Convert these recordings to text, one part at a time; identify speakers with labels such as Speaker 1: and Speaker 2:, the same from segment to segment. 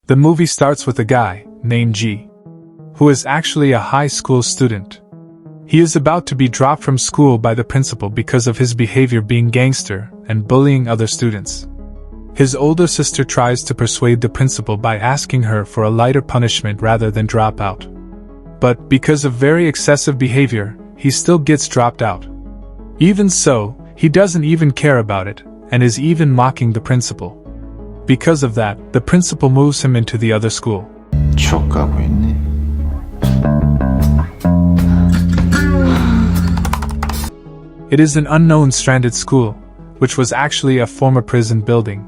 Speaker 1: The movie starts with a guy, named Ji, who is actually a high school student. He is about to be dropped from school by the principal because of his behavior being gangster and bullying other students. His older sister tries to persuade the principal by asking her for a lighter punishment rather than drop out. But because of very excessive behavior, he still gets dropped out. Even so, he doesn't even care about it, and is even mocking the principal. Because of that, the principal moves him into the other school.
Speaker 2: 추억 가고 있니?
Speaker 1: It is an unknown stranded school, which was actually a former prison building.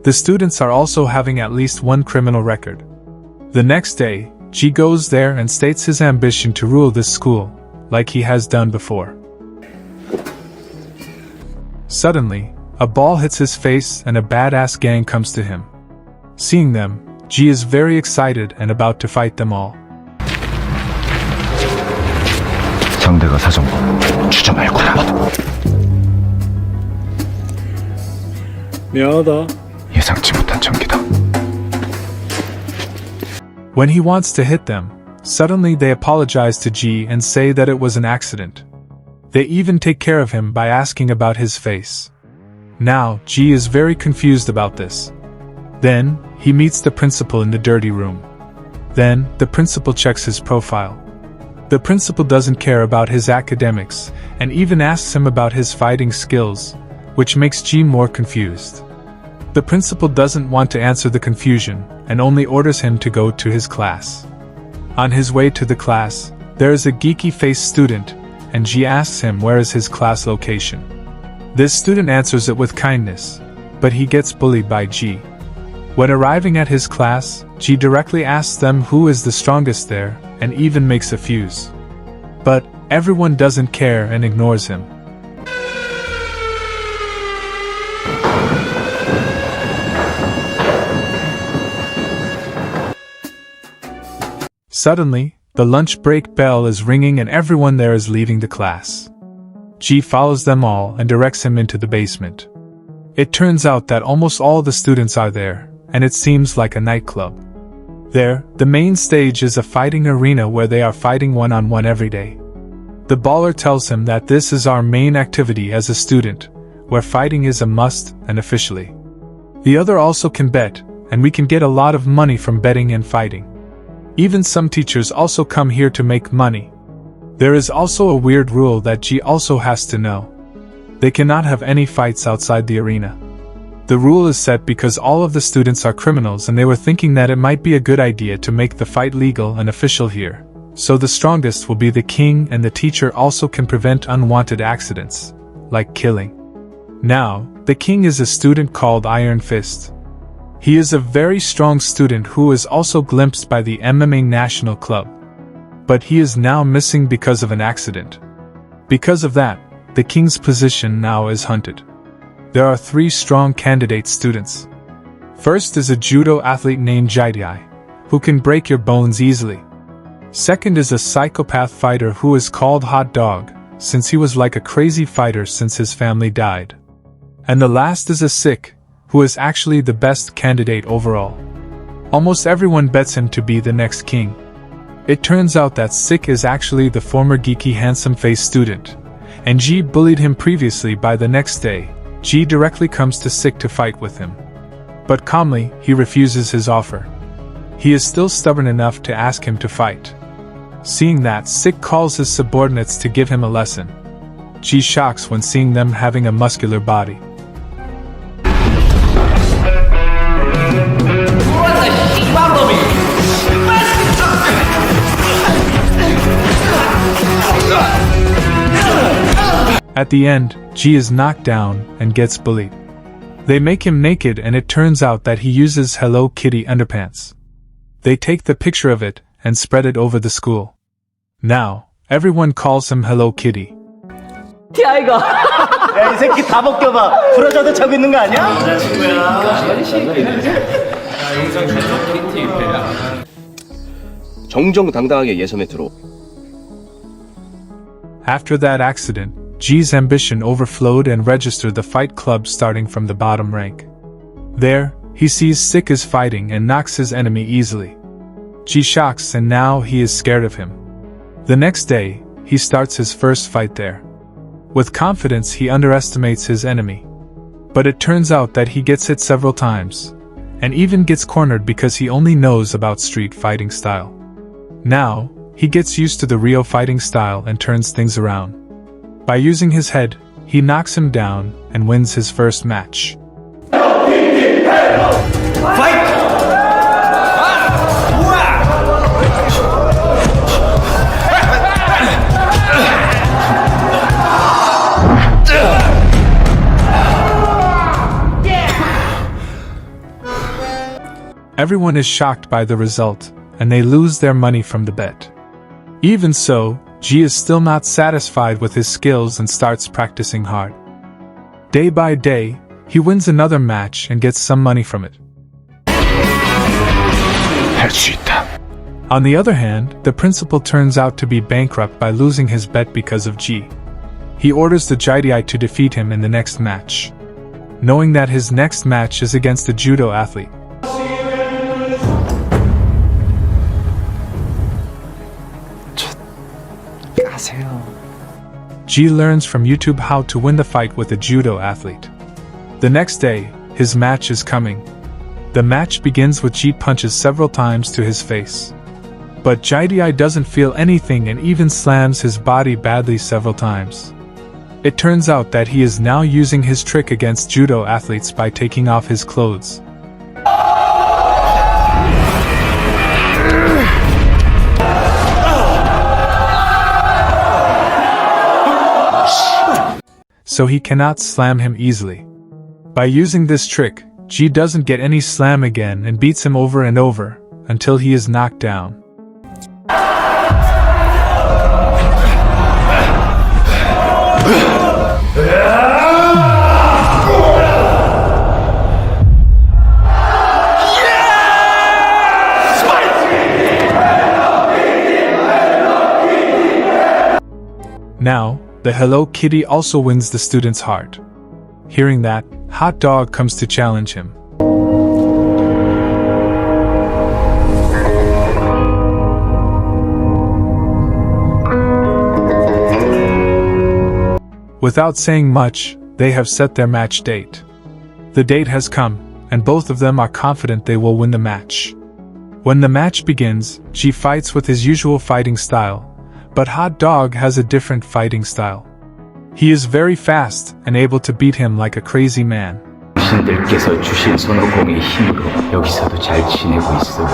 Speaker 1: The students are also having at least one criminal record. The next day, Ji goes there and states his ambition to rule this school, like he has done before. Suddenly, a ball hits his face and a badass gang comes to him. Seeing them, Ji is very excited and about to fight them all.
Speaker 2: 상대가 사정고 주저말구나.
Speaker 3: 미안하다.
Speaker 2: 예상치 못한 전기다.
Speaker 1: When he wants to hit them, suddenly they apologize to Ji and say that it was an accident. They even take care of him by asking about his face. Now, Ji is very confused about this. Then, he meets the principal in the dirty room. Then, the principal checks his profile. The principal doesn't care about his academics, and even asks him about his fighting skills, which makes Ji more confused. The principal doesn't want to answer the confusion, and only orders him to go to his class. On his way to the class, there is a geeky-faced student, and Ji asks him where is his class location. This student answers it with kindness, but he gets bullied by Ji. When arriving at his class, Ji directly asks them who is the strongest there, and even makes a fuse. But everyone doesn't care and ignores him. Suddenly, the lunch break bell is ringing and everyone there is leaving the class. Ji follows them all and directs him into the basement. It turns out that almost all the students are there, and it seems like a nightclub. There, the main stage is a fighting arena where they are fighting one-on-one every day. The baller tells him that this is our main activity as a student, where fighting is a must and officially. The other also can bet, and we can get a lot of money from betting and fighting. Even some teachers also come here to make money. There is also a weird rule that Ji also has to know. They cannot have any fights outside the arena. The rule is set because all of the students are criminals and they were thinking that it might be a good idea to make the fight legal and official here. So the strongest will be the king and the teacher also can prevent unwanted accidents, like killing. Now, the king is a student called Iron Fist. He is a very strong student who is also glimpsed by the MMA National Club. But he is now missing because of an accident. Because of that, the king's position now is hunted. There are 3 strong candidate students. First is a judo athlete named Ji, who can break your bones easily. Second is a psychopath fighter who is called Hot Dog, since he was like a crazy fighter since his family died. And the last is a Sikh, who is actually the best candidate overall. Almost everyone bets him to be the next king. It turns out that Sikh is actually the former geeky handsome-faced student, and Ji bullied him previously. By the next day, Ji directly comes to Sikh to fight with him. But calmly, he refuses his offer. He is still stubborn enough to ask him to fight. Seeing that, Sikh calls his subordinates to give him a lesson. Ji shocks when seeing them having a muscular body. At the end, Ji is knocked down and gets bullied. They make him naked and it turns out that he uses Hello Kitty underpants. They take the picture of it and spread it over the school. Now, everyone calls him Hello Kitty.
Speaker 4: 야 이거 야 이 새끼 다 벗겨봐 부러져도 저기 있는 거 아니야?
Speaker 5: 정정당당하게 예선에 들어.
Speaker 1: After that accident, Ji's ambition overflowed and registered the fight club starting from the bottom rank. There, He sees Sik is fighting and knocks his enemy easily. Ji shocks and now he is scared of him. The next day, he starts his first fight there. With confidence he underestimates his enemy. But it turns out that he gets hit several times, and even gets cornered because he only knows about street fighting style. Now, he gets used to the real fighting style and turns things around. By using his head, he knocks him down and wins his first match. Everyone is shocked by the result, and they lose their money from the bet. Even so, Ji is still not satisfied with his skills and starts practicing hard. Day by day, he wins another match and gets some money from it.
Speaker 2: 할 수 있다.
Speaker 1: On the other hand, the principal turns out to be bankrupt by losing his bet because of Ji. He orders the Juvenile to defeat him in the next match, knowing that his next match is against a judo athlete. Ji learns from YouTube how to win the fight with a judo athlete. The next day, his match is coming. The match begins with Ji punches several times to his face. But Juvenile doesn't feel anything and even slams his body badly several times. It turns out that he is now using his trick against judo athletes by taking off his clothes. So he cannot slam him easily. By using this trick, Ji doesn't get any slam again and beats him over and over, until he is knocked down. Now, the Hello Kitty also wins the student's heart. Hearing that, Hot Dog comes to challenge him. Without saying much, they have set their match date. The date has come, and both of them are confident they will win the match. When the match begins, Ji fights with his usual fighting style, but Hot Dog has a different fighting style. He is very fast and able to beat him like a crazy man.
Speaker 3: 신들께서 주신 손오공의 힘으로 여기서도 잘 지내고 있어.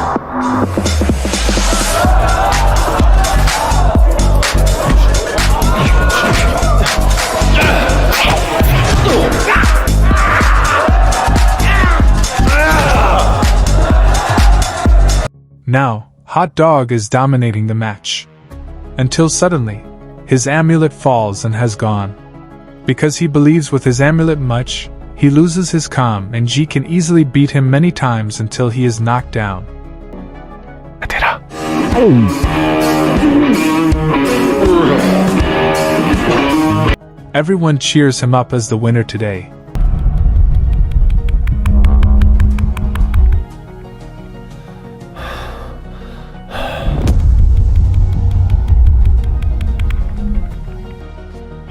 Speaker 1: Now, Hot Dog is dominating the match. Until suddenly, his amulet falls and has gone. Because he believes with his amulet much, he loses his calm and Ji can easily beat him many times until he is knocked down.
Speaker 2: 대라.
Speaker 1: Everyone cheers him up as the winner today.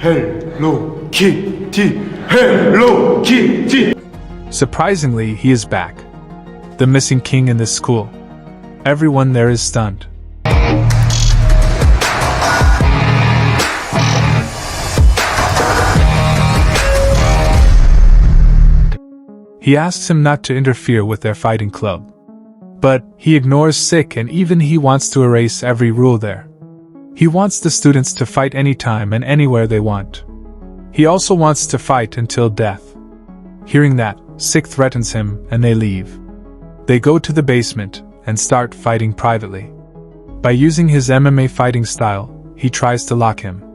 Speaker 2: Hello Kitty. Hello Kitty.
Speaker 1: Surprisingly, he is back. The missing king in this school. Everyone there is stunned. He asks him not to interfere with their fighting club. But he ignores Sik and even he wants to erase every rule there. He wants the students to fight anytime and anywhere they want. He also wants to fight until death. Hearing that, Sik threatens him and they leave. They go to the basement and start fighting privately. By using his MMA fighting style, he tries to lock him.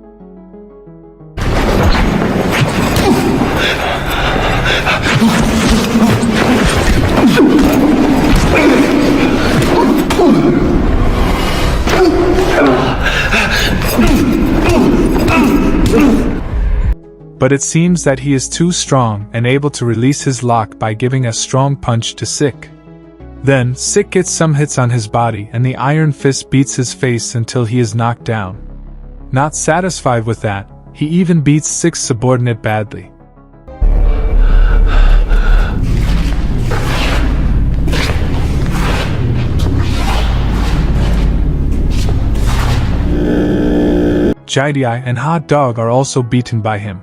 Speaker 1: but it seems that he is too strong and able to release his lock by giving a strong punch to Sik. Then, Sik gets some hits on his body and the iron fist beats his face until he is knocked down. Not satisfied with that, he even beats Sik's subordinate badly. Jidai and Hot Dog are also beaten by him.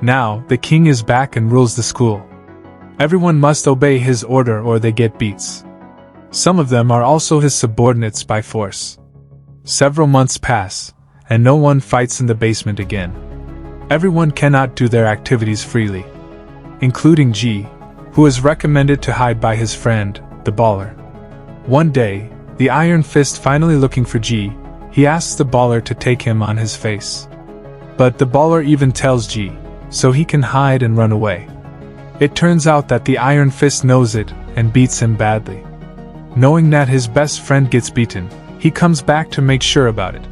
Speaker 1: Now, the king is back and rules the school. Everyone must obey his order or they get beats. Some of them are also his subordinates by force. Several months pass, and no one fights in the basement again. Everyone cannot do their activities freely, including Ji, who is recommended to hide by his friend, the baller. One day, the Iron Fist finally looking for Ji, he asks the baller to take him on his face. But the baller even tells Ji, so he can hide and run away. It turns out that the Iron Fist knows it and beats him badly. Knowing that his best friend gets beaten, he comes back to make sure about it.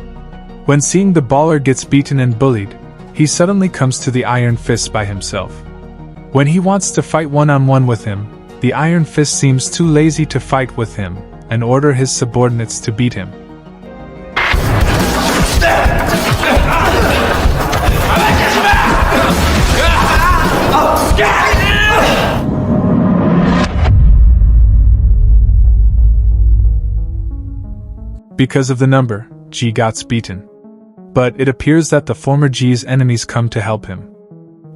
Speaker 1: When seeing the baller gets beaten and bullied, he suddenly comes to the Iron Fist by himself. When he wants to fight one-on-one with him, the Iron Fist seems too lazy to fight with him and order his subordinates to beat him. Because of the number, Ji got beaten. But it appears that the former Ji's enemies come to help him.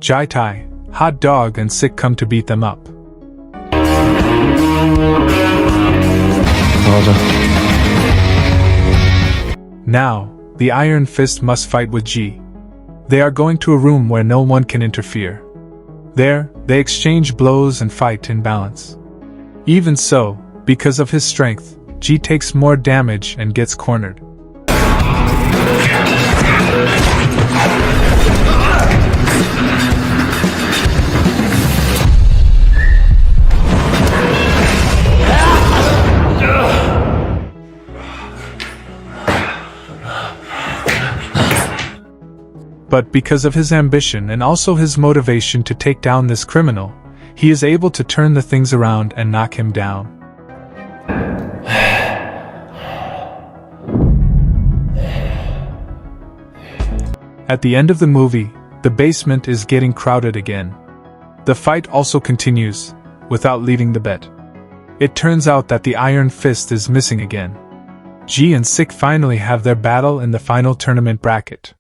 Speaker 1: Jai-tai, Hot Dog and Sik come to beat them up. Now, the Iron Fist must fight with Ji. They are going to a room where no one can interfere. There, they exchange blows and fight in balance. Even so, because of his strength, Ji takes more damage and gets cornered. But because of his ambition and also his motivation to take down this criminal, he is able to turn the things around and knock him down. At the end of the movie, the basement is getting crowded again. The fight also continues, without leaving the bet. It turns out that the Iron Fist is missing again. Ji and Sik finally have their battle in the final tournament bracket.